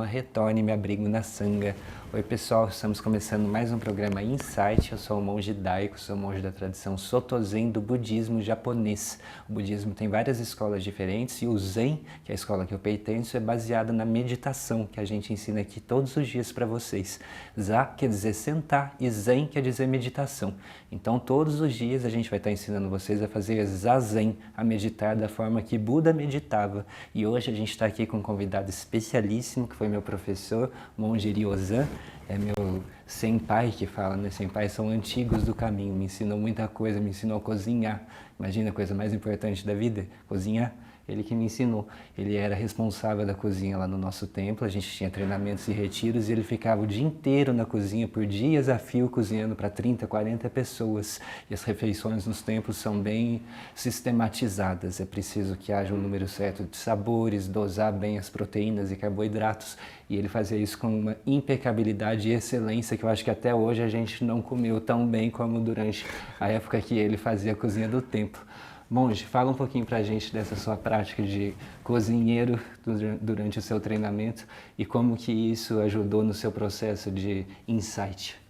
Retorne Me Abrigo na Sangha. Oi pessoal, estamos começando mais um programa Insight. Eu sou o monge Daigo, sou monge da tradição Soto Zen do budismo japonês. O budismo tem várias escolas diferentes e o Zen, que é a escola que eu pertenço, é baseada na meditação, que a gente ensina aqui todos os dias para vocês. Za quer dizer sentar e Zen quer dizer meditação. Então todos os dias a gente vai estar ensinando vocês a fazer Zazen, a meditar da forma que Buda meditava. E hoje a gente está aqui com um convidado especialíssimo, que foi meu professor, monge Ryozan. É meu senpai que fala, né? Senpai são antigos do caminho, me ensinou muita coisa, me ensinou a cozinhar. Imagina a coisa mais importante da vida, cozinhar. Ele que me ensinou. Ele era responsável da cozinha lá no nosso templo, a gente tinha treinamentos e retiros e ele ficava o dia inteiro na cozinha, por dias a fio, cozinhando para 30, 40 pessoas. E as refeições nos templos são bem sistematizadas, é preciso que haja um número certo de sabores, dosar bem as proteínas e carboidratos. E ele fazia isso com uma impecabilidade e excelência que eu acho que até hoje a gente não comeu tão bem como durante a época que ele fazia a cozinha do templo. Monge, fala um pouquinho pra gente dessa sua prática de cozinheiro durante o seu treinamento e como que isso ajudou no seu processo de insight.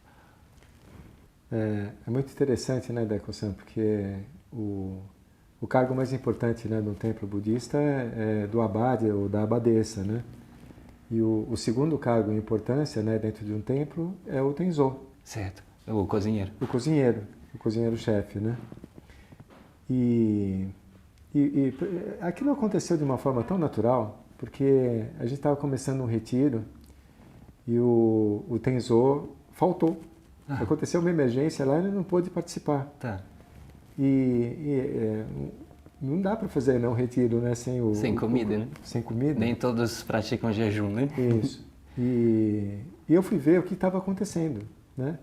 É muito interessante, né, Deco-san, porque o cargo mais importante, né, no templo budista é do abade ou da abadesa, né? E o segundo cargo em importância, né, dentro de um templo é o tenzo. Certo, o cozinheiro. O cozinheiro-chefe, né? E aquilo aconteceu de uma forma tão natural, porque a gente estava começando um retiro e o tenzo faltou. Aconteceu uma emergência lá e ele não pôde participar. Tá. Não dá para fazer um retiro, né, sem comida, né? Sem comida. Nem todos praticam jejum, né? Isso. E eu fui ver o que estava acontecendo, né?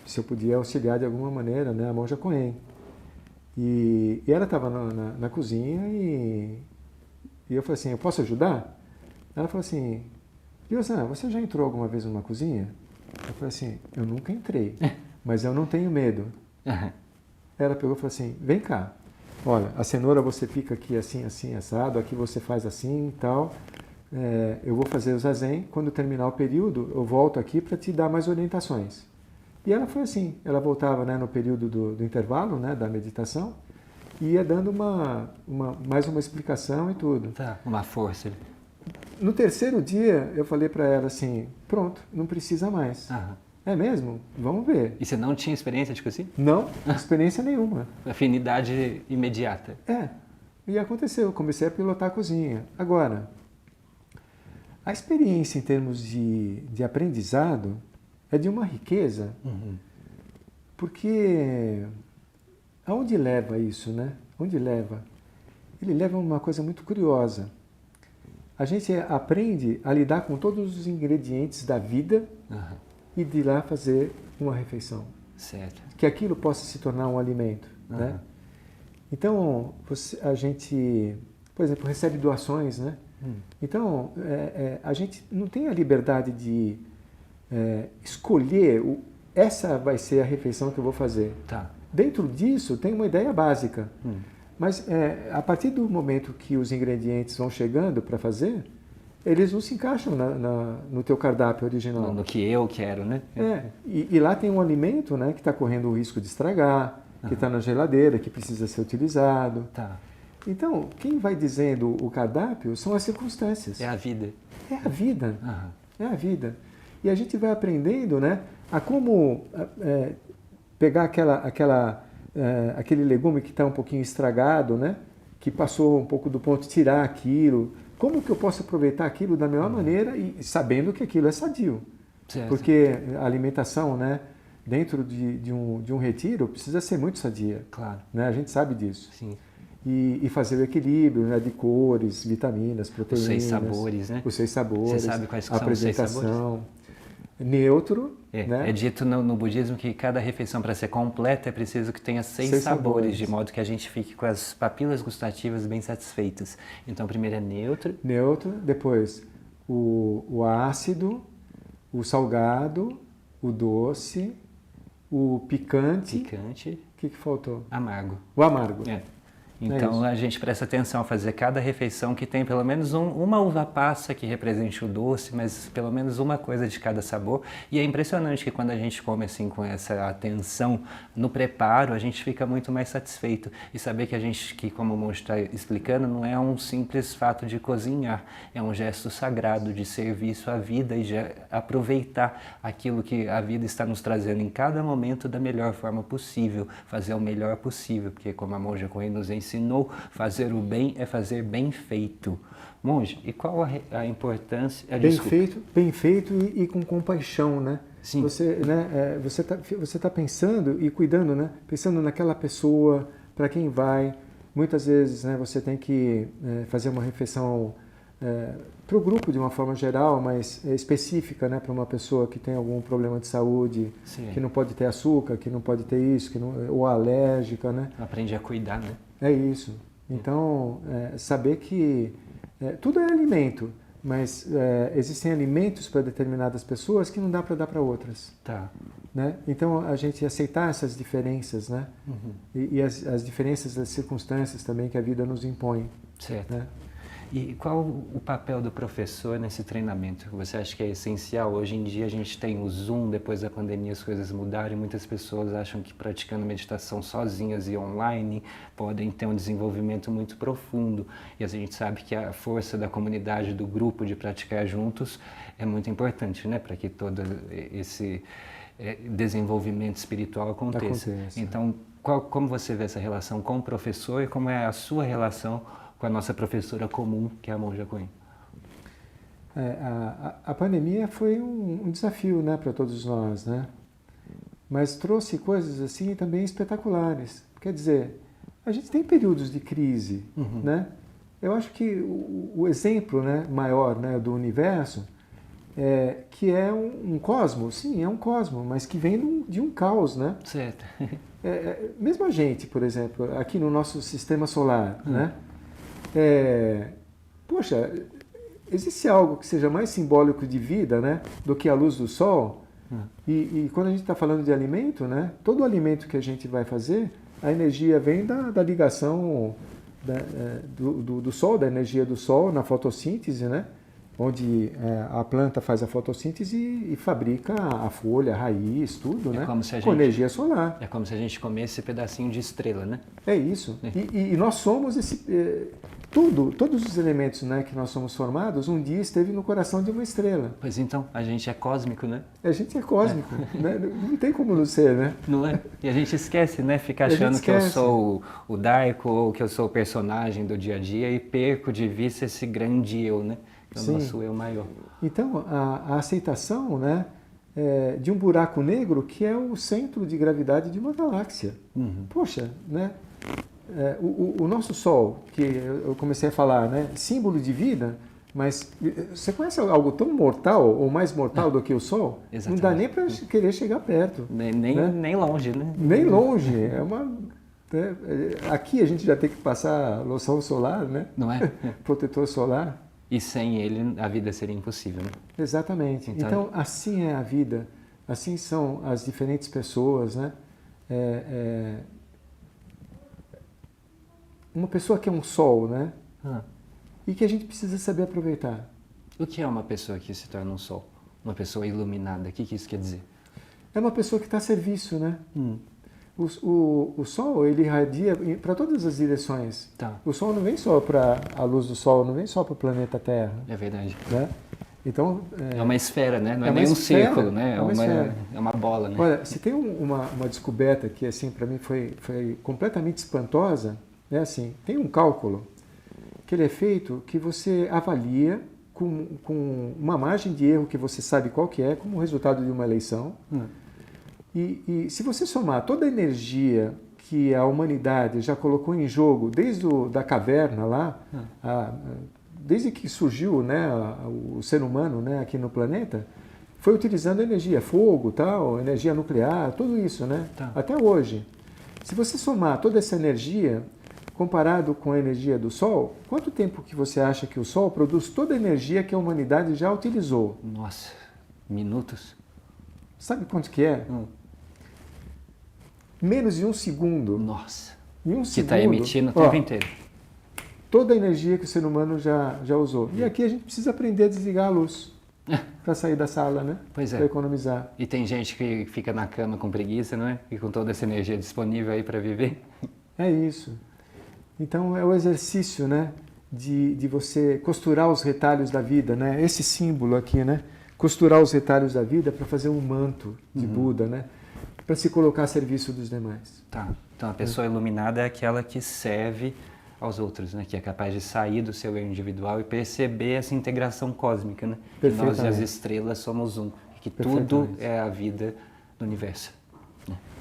Se eu podia auxiliar de alguma maneira, né, a monja Koen. E ela estava na cozinha e eu falei assim, eu posso ajudar? Ela falou assim, Ryozan, você já entrou alguma vez numa cozinha? Eu falei assim, eu nunca entrei, mas eu não tenho medo. Ela pegou e falou assim, vem cá, olha, a cenoura você pica aqui assim, assim, assado, aqui você faz assim e tal. Eu vou fazer o zazen, quando terminar o período, eu volto aqui para te dar mais orientações. E ela foi assim, ela voltava, né, no período do intervalo, né, da meditação, e ia dando mais uma explicação e tudo. Tá, uma força. No terceiro dia, eu falei para ela assim, pronto, não precisa mais. É mesmo? Vamos ver. E você não tinha experiência de cozinha? Não, experiência nenhuma. Afinidade imediata. E aconteceu, eu comecei a pilotar a cozinha. Agora, a experiência em termos de aprendizado é de uma riqueza, porque aonde leva isso, né? Onde leva? Ele leva a uma coisa muito curiosa. A gente aprende a lidar com todos os ingredientes da vida e de lá fazer uma refeição. Certo. Que aquilo possa se tornar um alimento, né? Então, a gente, por exemplo, recebe doações, né? Então, a gente não tem a liberdade de escolher, essa vai ser a refeição que eu vou fazer. Tá. Dentro disso tem uma ideia básica, mas a partir do momento que os ingredientes vão chegando para fazer, eles não se encaixam no teu cardápio original. No que eu quero, né? E lá tem um alimento, né, que está correndo o risco de estragar, que está na geladeira, que precisa ser utilizado. Tá. Então, quem vai dizendo o cardápio são as circunstâncias. É a vida. É a vida. É a vida. E a gente vai aprendendo, né, a como pegar aquele legume que está um pouquinho estragado, né, que passou um pouco do ponto, tirar aquilo. Como que eu posso aproveitar aquilo da melhor maneira e sabendo que aquilo é sadio? Certo. Porque a alimentação, né, dentro de um retiro precisa ser muito sadia. Claro. Né? A gente sabe disso. Sim. E fazer o equilíbrio, né, de cores, vitaminas, proteínas. Os 6 sabores, né? Os 6 sabores. Você sabe quais a são os 6 sabores? apresentação. Neutro. Né? É dito no budismo que cada refeição, para ser completa, é preciso que tenha 6 sabores, de modo que a gente fique com as papilas gustativas bem satisfeitas. Então, primeiro é neutro. Neutro, depois o ácido, o salgado, o doce, o picante. Picante. O que faltou? Amargo. O amargo. Então a gente presta atenção a fazer cada refeição que tem pelo menos uma uva passa que represente o doce, mas pelo menos uma coisa de cada sabor. E é impressionante que quando a gente come assim com essa atenção no preparo, a gente fica muito mais satisfeito. E saber que como o monge está explicando, não é um simples fato de cozinhar, é um gesto sagrado de serviço à vida e de aproveitar aquilo que a vida está nos trazendo em cada momento da melhor forma possível, fazer o melhor possível, porque como a monja Coen nos ensinou, fazer o bem é fazer bem feito. Monge, e qual a importância... Bem feito e com compaixão, né? Sim. Você tá pensando e cuidando, né? Pensando naquela pessoa, para quem vai. Muitas vezes, né, você tem que fazer uma refeição para o grupo de uma forma geral, mas específica, né, para uma pessoa que tem algum problema de saúde, Sim. que não pode ter açúcar, que não pode ter isso, ou alérgica, né? Aprende a cuidar, né? É isso. Então, saber que tudo é alimento, mas existem alimentos para determinadas pessoas que não dá para dar para outras. Tá. Né? Então, a gente aceitar essas diferenças, né? Uhum. E as diferenças das circunstâncias também que a vida nos impõe. Certo. Né? E qual o papel do professor nesse treinamento? Você acha que é essencial? Hoje em dia a gente tem o Zoom, depois da pandemia as coisas mudaram e muitas pessoas acham que praticando meditação sozinhas e online podem ter um desenvolvimento muito profundo. E a gente sabe que a força da comunidade, do grupo, de praticar juntos é muito importante, né? Para que todo esse desenvolvimento espiritual aconteça. Então, como você vê essa relação com o professor e como é a sua relação com a nossa professora comum, que é a monja Coen? A pandemia foi um desafio, né, para todos nós, né? Mas trouxe coisas assim também espetaculares. Quer dizer, a gente tem períodos de crise, né? Eu acho que o exemplo, né, maior, né, do universo que é um cosmo, sim, é um cosmo, mas que vem de um caos, né? Certo. Mesmo a gente, por exemplo, aqui no nosso sistema solar, né? Poxa, existe algo que seja mais simbólico de vida, né, do que a luz do sol? E quando a gente está falando de alimento, né, todo o alimento que a gente vai fazer, a energia vem da ligação do sol, da energia do sol na fotossíntese, né, onde a planta faz a fotossíntese e fabrica a folha, a raiz, tudo, né, com energia solar. É como se a gente comesse esse pedacinho de estrela, né? É isso. E nós somos todos os elementos, né, que nós somos formados, um dia esteve no coração de uma estrela. Pois então, a gente é cósmico, né? A gente é cósmico, né? Não tem como não ser, né? Não é? E a gente esquece, né? Fica achando que eu sou o Daico ou que eu sou o personagem do dia a dia e perco de vista esse grande eu, né? Que é o nosso eu maior. Então, a aceitação, né, de um buraco negro que é o centro de gravidade de uma galáxia. Poxa, né? O nosso Sol, que eu comecei a falar, né, símbolo de vida, mas você conhece algo tão mortal ou mais mortal do que o Sol? Exatamente. Não dá nem para querer chegar perto. Nem longe, né? Nem longe. Aqui a gente já tem que passar loção solar, né? Não é? Protetor solar. E sem ele a vida seria impossível, né? Exatamente. Então assim é a vida, assim são as diferentes pessoas, né? Uma pessoa que é um sol, né? E que a gente precisa saber aproveitar. O que é uma pessoa que se torna um sol? Uma pessoa iluminada, o que isso quer dizer? É uma pessoa que está a serviço, né? O sol, ele irradia para todas as direções. Tá. O sol não vem só para a luz do sol, não vem só para o planeta Terra. É verdade. Né? Então, é uma esfera, né? Não é nem um círculo, né? É uma bola, né? Olha, se tem uma descoberta que, assim, para mim foi completamente espantosa, é assim, tem um cálculo que ele é feito que você avalia com uma margem de erro que você sabe qual que é, como resultado de uma eleição. E se você somar toda a energia que a humanidade já colocou em jogo desde da caverna lá, desde que surgiu, né, o ser humano, né, aqui no planeta, foi utilizando energia, fogo, tal, energia nuclear, tudo isso, né, até hoje. Se você somar toda essa energia comparado com a energia do Sol, quanto tempo que você acha que o Sol produz toda a energia que a humanidade já utilizou? Nossa, minutos? Sabe quanto que é? Menos de um segundo. Nossa. Em um Que segundo, está emitindo o tempo inteiro. toda a energia que o ser humano já usou. E aqui a gente precisa aprender a desligar a luz para sair da sala, né? Pois é. Para economizar. E tem gente que fica na cama com preguiça, não é? E com toda essa energia disponível aí para viver. É isso. Então é o exercício, né? De você costurar os retalhos da vida, né? Esse símbolo aqui, né? Costurar os retalhos da vida para fazer um manto de Buda, né? Para se colocar a serviço dos demais. Tá. Então a pessoa iluminada é aquela que serve aos outros, né? Que é capaz de sair do seu eu individual e perceber essa integração cósmica, né? Que nós e as estrelas somos um. Que tudo é a vida do universo.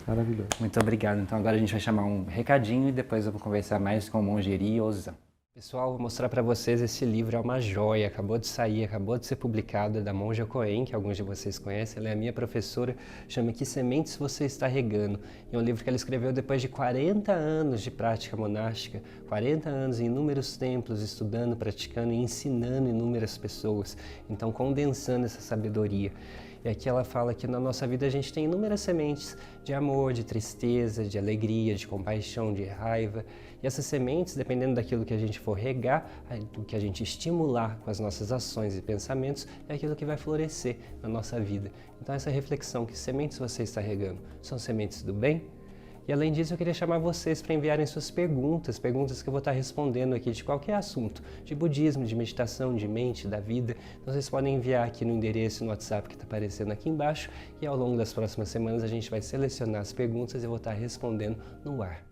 Maravilhoso. Muito obrigado. Então agora a gente vai chamar um recadinho e depois eu vou conversar mais com o Monge Ryozan. Pessoal, vou mostrar para vocês esse livro, é uma joia, acabou de sair, acabou de ser publicado, é da Monja Coen, que alguns de vocês conhecem, ela é a minha professora, chama Que Sementes Você Está Regando. É um livro que ela escreveu depois de 40 anos de prática monástica, 40 anos em inúmeros templos, estudando, praticando e ensinando inúmeras pessoas, então condensando essa sabedoria. E aqui ela fala que na nossa vida a gente tem inúmeras sementes de amor, de tristeza, de alegria, de compaixão, de raiva. E essas sementes, dependendo daquilo que a gente for regar, do que a gente estimular com as nossas ações e pensamentos, é aquilo que vai florescer na nossa vida. Então essa reflexão, que sementes você está regando? São sementes do bem? E além disso, eu queria chamar vocês para enviarem suas perguntas que eu vou estar respondendo aqui de qualquer assunto, de budismo, de meditação, de mente, da vida. Então vocês podem enviar aqui no endereço no WhatsApp que está aparecendo aqui embaixo e ao longo das próximas semanas a gente vai selecionar as perguntas e eu vou estar respondendo no ar.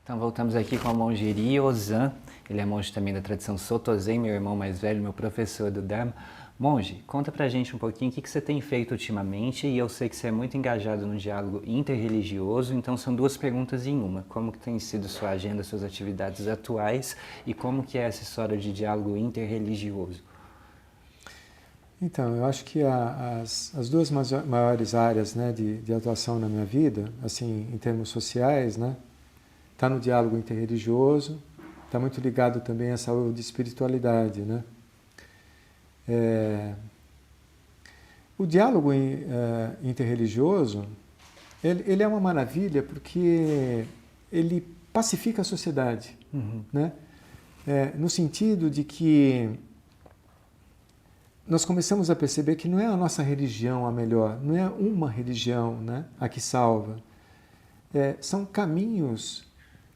Então voltamos aqui com o Monge Ryozan, ele é monge também da tradição Soto Zen, meu irmão mais velho, meu professor do Dharma. Monge, conta pra gente um pouquinho o que você tem feito ultimamente, e eu sei que você é muito engajado no diálogo interreligioso, então são duas perguntas em uma. Como que tem sido sua agenda, suas atividades atuais, e como que é essa história de diálogo interreligioso? Então, eu acho que as duas maiores áreas, né, de atuação na minha vida, assim, em termos sociais, né, está no diálogo interreligioso, está muito ligado também à saúde e espiritualidade, né? O diálogo interreligioso, ele é uma maravilha porque ele pacifica a sociedade, né? No sentido de que nós começamos a perceber que não é a nossa religião a melhor, não é uma religião, né, a que salva. São caminhos,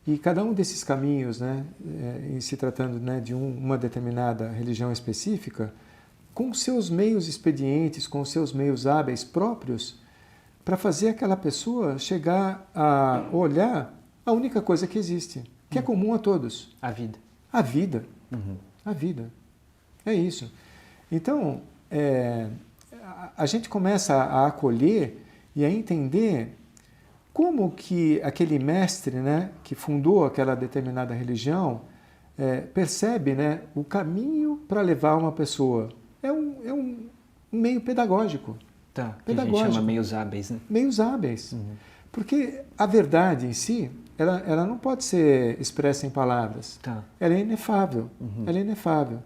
e cada um desses caminhos, né, em se tratando, né, de uma determinada religião específica, com seus meios expedientes, com seus meios hábeis próprios, para fazer aquela pessoa chegar a olhar a única coisa que existe, que é comum a todos. A vida. A vida. A vida. É isso. Então, a gente começa a acolher e a entender como que aquele mestre, né, que fundou aquela determinada religião, percebe, né, o caminho para levar uma pessoa. É um meio pedagógico. Tá, que a gente chama meios hábeis, né? Meios hábeis. Porque a verdade em si, ela não pode ser expressa em palavras. Tá. Ela é inefável. Ela é inefável.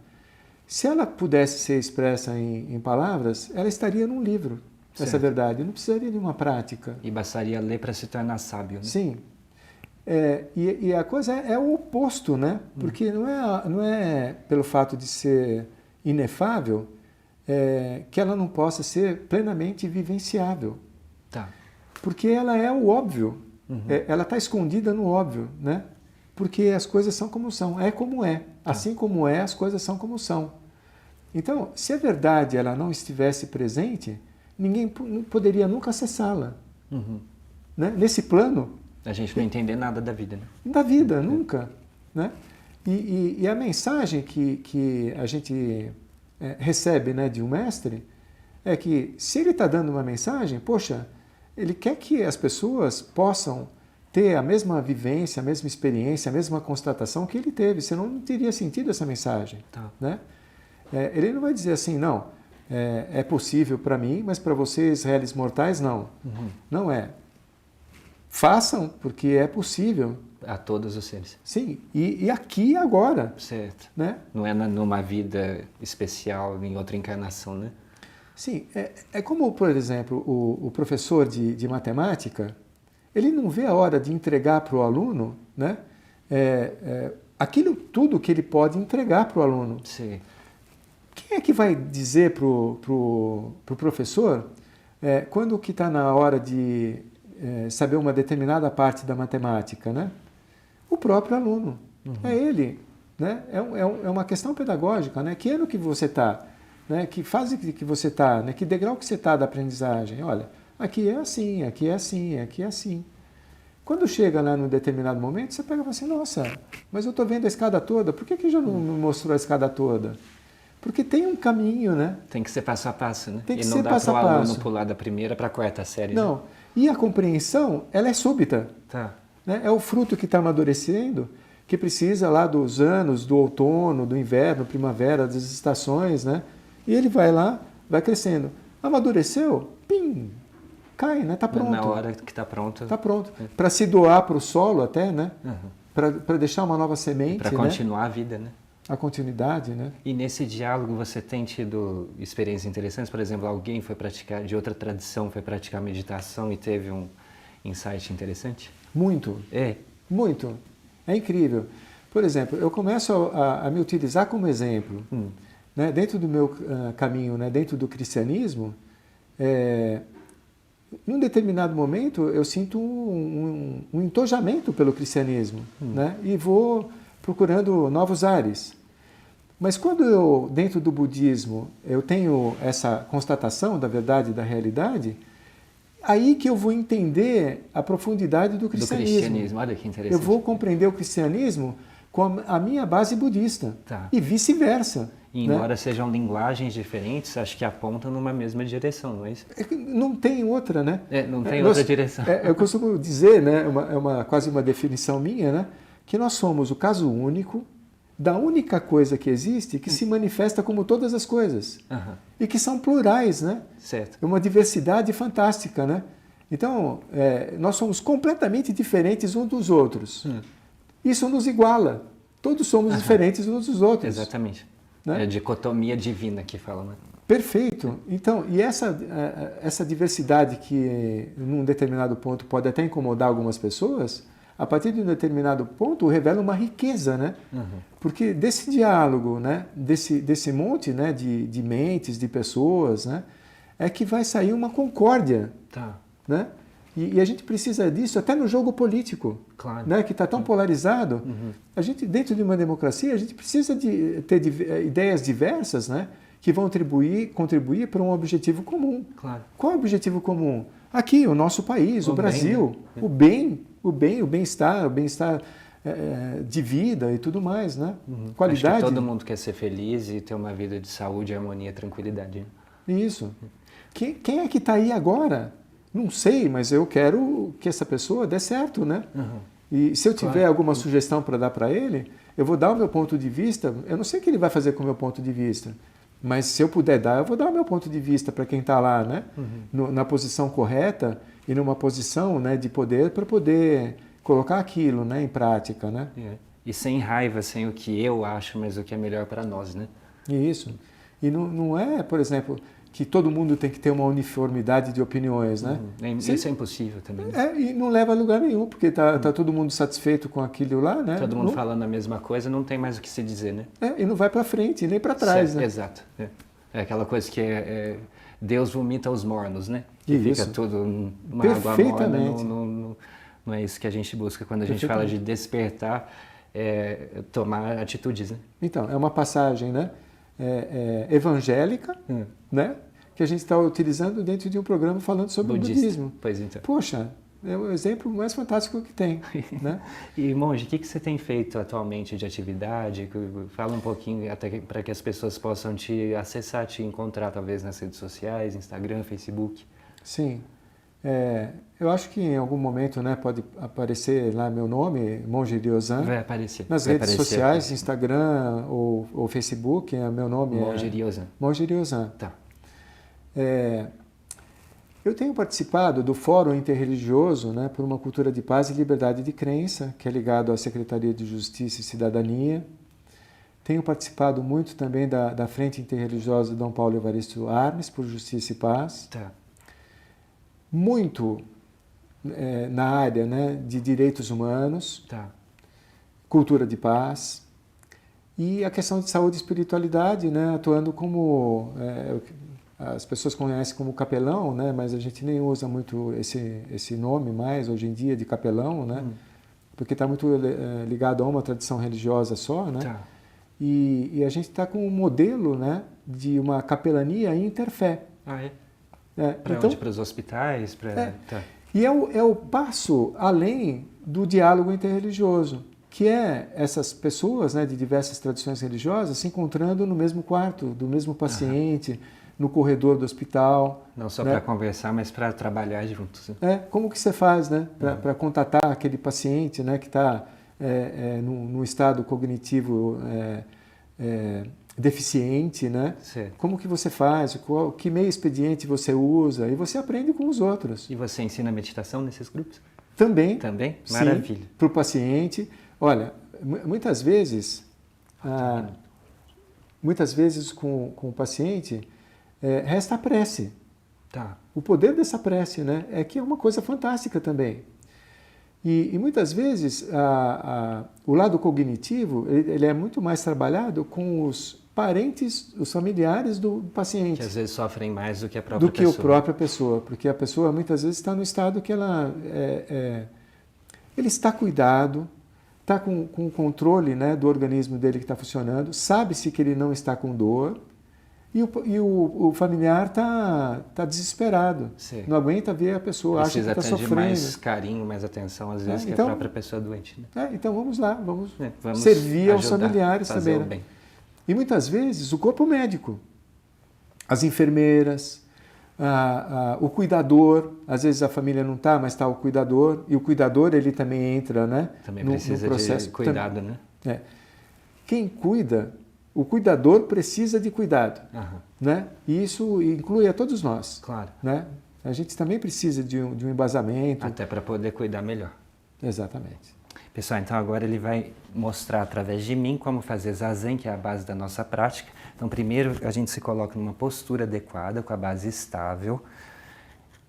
Se ela pudesse ser expressa em palavras, ela estaria num livro, essa verdade. Não precisaria de uma prática. E bastaria ler para se tornar sábio, né? Sim. E a coisa é o oposto, né? Porque não é pelo fato de ser inefável que ela não possa ser plenamente vivenciável. Tá. Porque ela é o óbvio. Ela está escondida no óbvio, né? Porque as coisas são como são. É como é. Assim como é, as coisas são como são. Então, se a verdade ela não estivesse presente, ninguém poderia nunca acessá-la. Né? Nesse plano... A gente não entender nada da vida, né? Da vida, nunca. Né? E a mensagem que a gente recebe, né, de um mestre é que se ele está dando uma mensagem, poxa, ele quer que as pessoas possam ter a mesma vivência, a mesma experiência, a mesma constatação que ele teve, senão não teria sentido essa mensagem. Tá. Né? Ele não vai dizer assim, não, é possível para mim, mas para vocês, réis mortais, não. Não é. Façam, porque é possível. A todos os seres. Sim, e aqui e agora. Certo. Né? Não é numa vida especial, em outra encarnação, né? Sim, é como, por exemplo, o professor de matemática, ele não vê a hora de entregar para o aluno né? Aquilo tudo que ele pode entregar para o aluno. Sim. Quem é que vai dizer para o professor quando que está na hora de saber uma determinada parte da matemática, né? O próprio aluno. É ele. Né? É uma questão pedagógica, né? Que ano que você está? Né? Que fase que você está? Né? Que degrau que você está da aprendizagem? Olha, aqui é assim, aqui é assim, aqui é assim. Quando chega lá num determinado momento, você pega e fala assim, nossa, mas eu estou vendo a escada toda, por que já não me mostrou a escada toda? Porque tem um caminho, né? Tem que ser passo a passo, né? Tem que e ser não dá passo para o a aluno passo. pular da primeira para a quarta série. Não. Né? E a compreensão, ela é súbita. Tá. Né? É o fruto que está amadurecendo, que precisa lá dos anos, do outono, do inverno, primavera, das estações, né? E ele vai lá, vai crescendo. Amadureceu, pim, cai, né? Está pronto. Na hora que está pronto. Está pronto. Para se doar para o solo até, né? Uhum. Para deixar uma nova semente, para continuar a vida, né? A continuidade, né? E nesse diálogo você tem tido experiências interessantes? Por exemplo, alguém foi praticar, de outra tradição, foi praticar meditação e teve um insight interessante? Muito. É. Muito. É incrível. Por exemplo, eu começo a me utilizar como exemplo. Né? Dentro do meu caminho, né? Dentro do cristianismo, num determinado momento eu sinto um entojamento pelo cristianismo. Né? E vou procurando novos ares. Mas quando eu, dentro do budismo, eu tenho essa constatação da verdade e da realidade, aí que eu vou entender a profundidade do cristianismo. Olha que interessante. Eu vou compreender o cristianismo com a minha base budista. Tá. E vice-versa. E né? embora sejam linguagens diferentes, acho que apontam numa mesma direção, não é isso? Não tem outra, né? Não tem outra direção. Eu costumo dizer, né, quase uma definição minha, né, que nós somos o caso único da única coisa que existe que se manifesta como todas as coisas. E que são plurais, né? Certo. É uma diversidade fantástica, né? Então, nós somos completamente diferentes uns dos outros. Isso nos iguala. Todos somos diferentes uns dos outros. Exatamente. Né? É a dicotomia divina que fala, né? Perfeito. Então, e essa diversidade que, num determinado ponto, pode até incomodar algumas pessoas, a partir de um determinado ponto, revela uma riqueza, né? Porque desse diálogo, né? Desse monte, né? de mentes, de pessoas, né? É que vai sair uma concórdia. Tá. Né? E a gente precisa disso até no jogo político, claro. Né? Que está tão polarizado. A gente, dentro de uma democracia, a gente precisa de ter ideias diversas, né? Que vão contribuir para um objetivo comum. Claro. Qual é o objetivo comum? Aqui, o nosso país, o Brasil, bem, né? o bem-estar de vida e tudo mais, né? Qualidade. Acho que todo mundo quer ser feliz e ter uma vida de saúde, harmonia, tranquilidade. Isso. Quem é que está aí agora? Não sei, mas eu quero que essa pessoa dê certo, né? E se eu tiver alguma sugestão para dar para ele, eu vou dar o meu ponto de vista. Eu não sei o que ele vai fazer com o meu ponto de vista, mas se eu puder dar, eu vou dar o meu ponto de vista para quem está lá, né? Na posição correta e numa posição, né, de poder para poder colocar aquilo, né, em prática, né? E sem raiva, sem o que eu acho, mas o que é melhor para nós, né? Isso. E não é, por exemplo, que todo mundo tem que ter uma uniformidade de opiniões, né? Isso é impossível também. Né? E não leva a lugar nenhum, porque tá todo mundo satisfeito com aquilo lá, né? Todo mundo falando a mesma coisa, não tem mais o que se dizer, né? E não vai para frente, nem para trás, né? Exato. É aquela coisa que Deus vomita os mornos, né? Que isso. Fica tudo numa água morna. Não é isso que a gente busca quando a gente fala de despertar, tomar atitudes, né? Então, é uma passagem, né? Evangélica, né? Que a gente está utilizando dentro de um programa falando sobre o budismo. Pois então. Poxa, é o exemplo mais fantástico que tem, né? E, monge, o que você tem feito atualmente de atividade? Fala um pouquinho até para que as pessoas possam te acessar, te encontrar, talvez, nas redes sociais, Instagram, Facebook. Sim. Eu acho que em algum momento, né, pode aparecer lá meu nome, Monge Ryozan. Vai aparecer. Nas redes sociais, Instagram ou Facebook, meu nome Monge Ryozan. Monge Ryozan. Tá. Eu tenho participado do Fórum Interreligioso, né, por uma Cultura de Paz e Liberdade de Crença, que é ligado à Secretaria de Justiça e Cidadania. Tenho participado muito também da Frente Interreligiosa Dom Paulo Evaristo Arnes, por Justiça e Paz. Tá. Muito na área, né, de direitos humanos. Tá. cultura de paz e a questão de saúde e espiritualidade, né, atuando como as pessoas conhecem como capelão, né, mas a gente nem usa muito esse nome mais hoje em dia de capelão, né, porque está muito ligado a uma tradição religiosa só, né, Tá. e a gente está com um modelo, né, de uma capelania interfé. Ah, é? Para Então, onde? Para os hospitais? Tá. e é o passo além do diálogo interreligioso, que é essas pessoas, né, de diversas tradições religiosas se encontrando no mesmo quarto, do mesmo paciente, no corredor do hospital. Não só né? para conversar, mas para trabalhar juntos. Né? Como que você faz, né, para contatar aquele paciente, né, que está num estado cognitivo deficiente, né? Certo. Como que você faz? Que meio expediente você usa? E você aprende com os outros. E você ensina meditação nesses grupos? Também. Também? Maravilha. Para o paciente. Olha, muitas vezes com o paciente resta a prece. Tá. O poder dessa prece, né, é que é uma coisa fantástica também. E muitas vezes o lado cognitivo ele é muito mais trabalhado com os parentes, os familiares do paciente. Que às vezes sofrem mais do que a própria pessoa. Do que a própria pessoa, porque a pessoa muitas vezes está no estado que ele está cuidado, está com o controle, né, do organismo dele que está funcionando, sabe-se que ele não está com dor, e o familiar está desesperado. Sim. Não aguenta ver a pessoa, acha que está sofrendo. Precisa mais carinho, mais atenção, às vezes, que a própria pessoa doente. Né? Então vamos lá, vamos servir aos familiares também. Né? Bem. E muitas vezes o corpo médico, as enfermeiras, o cuidador, às vezes a família não está, mas está o cuidador, e o cuidador ele também entra, né, também precisa no processo de cuidado, né? Quem cuida, o cuidador precisa de cuidado, né? E isso inclui a todos nós. Claro. Né? A gente também precisa de um embasamento. Até para poder cuidar melhor. Exatamente. Pessoal, então agora ele vai mostrar através de mim como fazer zazen, que é a base da nossa prática. Então primeiro a gente se coloca numa postura adequada, com a base estável.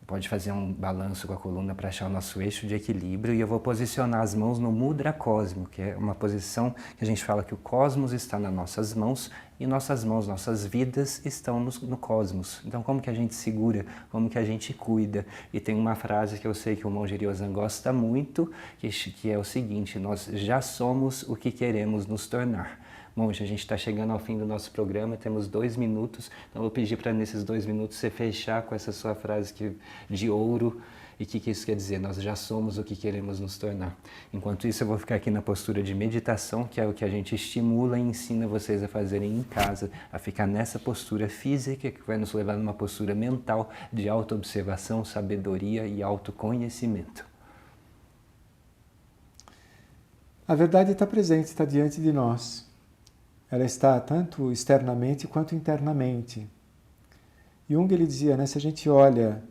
Pode fazer um balanço com a coluna para achar o nosso eixo de equilíbrio, e eu vou posicionar as mãos no mudra cósmico, que é uma posição que a gente fala que o cosmos está nas nossas mãos e nossas mãos, nossas vidas estão no cosmos. Então como que a gente segura, como que a gente cuida? E tem uma frase que eu sei que o monge Ryozan gosta muito, que é o seguinte: nós já somos o que queremos nos tornar. Monge, a gente está chegando ao fim do nosso programa, temos 2 minutos, então eu vou pedir para nesses 2 minutos você fechar com essa sua frase de ouro. E o que isso quer dizer? Nós já somos o que queremos nos tornar. Enquanto isso, eu vou ficar aqui na postura de meditação, que é o que a gente estimula e ensina vocês a fazerem em casa, a ficar nessa postura física, que vai nos levar numa postura mental de autoobservação, sabedoria e autoconhecimento. A verdade está presente, está diante de nós. Ela está tanto externamente quanto internamente. Jung ele dizia, né, se a gente olha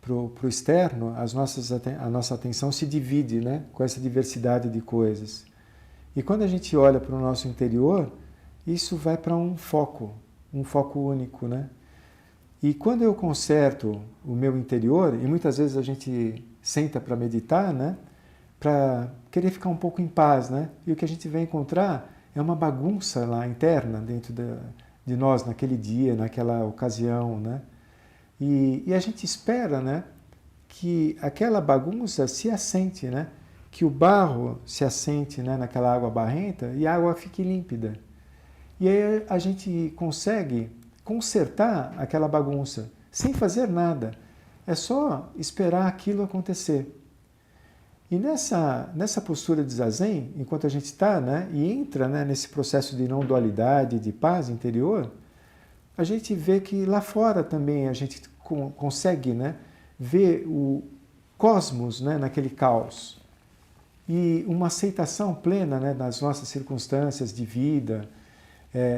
para o externo, a nossa atenção se divide, né, com essa diversidade de coisas. E quando a gente olha para o nosso interior, isso vai para um foco único. Né? E quando eu conserto o meu interior, e muitas vezes a gente senta para meditar, né, para querer ficar um pouco em paz, né, e o que a gente vai encontrar é uma bagunça lá interna dentro de nós naquele dia, naquela ocasião, né? E a gente espera, né, que aquela bagunça se assente, né? Que o barro se assente, né, naquela água barrenta e a água fique límpida. E aí a gente consegue consertar aquela bagunça sem fazer nada. É só esperar aquilo acontecer. E nessa postura de zazen, enquanto a gente está, né, e entra, né, nesse processo de não dualidade, de paz interior, a gente vê que lá fora também a gente consegue, né, ver o cosmos, né, naquele caos. E uma aceitação plena, né, das nossas circunstâncias de vida,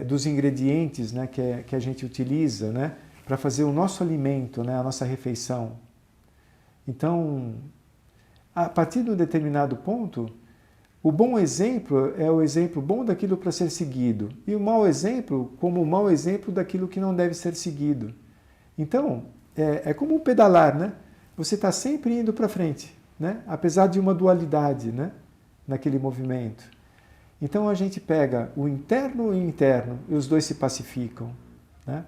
dos ingredientes, né, que a gente utiliza, né, para fazer o nosso alimento, né, a nossa refeição. Então, a partir de um determinado ponto, o bom exemplo é o exemplo bom daquilo para ser seguido, e o mau exemplo como o mau exemplo daquilo que não deve ser seguido. Então, é como um pedalar, né? Você está sempre indo para frente, né? Apesar de uma dualidade, né, naquele movimento. Então a gente pega o interno e o interno e os dois se pacificam, né?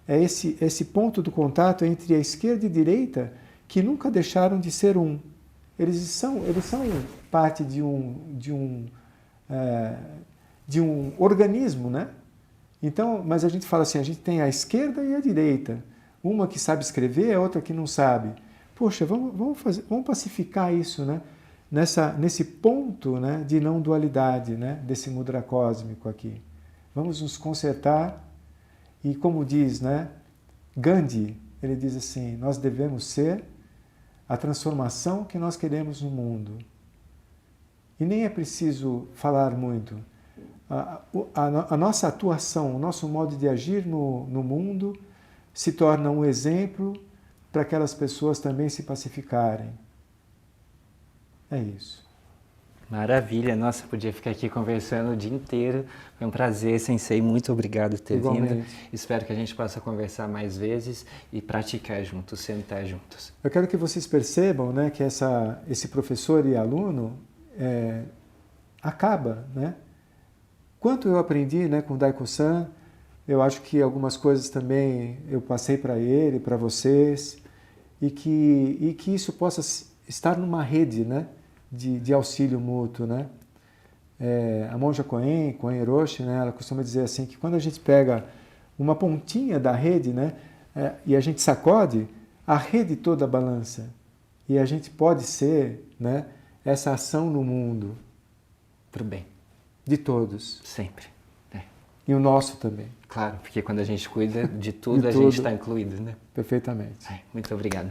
É esse ponto do contato entre a esquerda e a direita que nunca deixaram de ser um. Eles são parte de um organismo, né? Então, mas a gente fala assim, a gente tem a esquerda e a direita. Uma que sabe escrever, a outra que não sabe. Poxa, vamos pacificar isso, né? Nesse ponto, né, de não dualidade, né, desse mudra cósmico aqui. Vamos nos consertar e, como diz, né, Gandhi, ele diz assim, nós devemos ser a transformação que nós queremos no mundo. E nem é preciso falar muito. A nossa atuação, o nosso modo de agir no mundo se torna um exemplo para aquelas pessoas também se pacificarem. É isso. Maravilha, nossa, podia ficar aqui conversando o dia inteiro. Foi um prazer, Sensei, muito obrigado por ter vindo. Espero que a gente possa conversar mais vezes e praticar juntos, sentar juntos. Eu quero que vocês percebam, né, que esse professor e aluno acaba, né? Quanto eu aprendi, né, com o Daiko-san, eu acho que algumas coisas também eu passei para ele, para vocês, e que isso possa estar numa rede, né, de auxílio mútuo, né? A monja Koen Roshi, né, ela costuma dizer assim que quando a gente pega uma pontinha da rede, né, e a gente sacode, a rede toda balança. E a gente pode ser, né, essa ação no mundo. Pro bem. De todos. Sempre. E o nosso também. Claro, porque quando a gente cuida de tudo, a gente está incluído, né? Perfeitamente. Muito obrigado.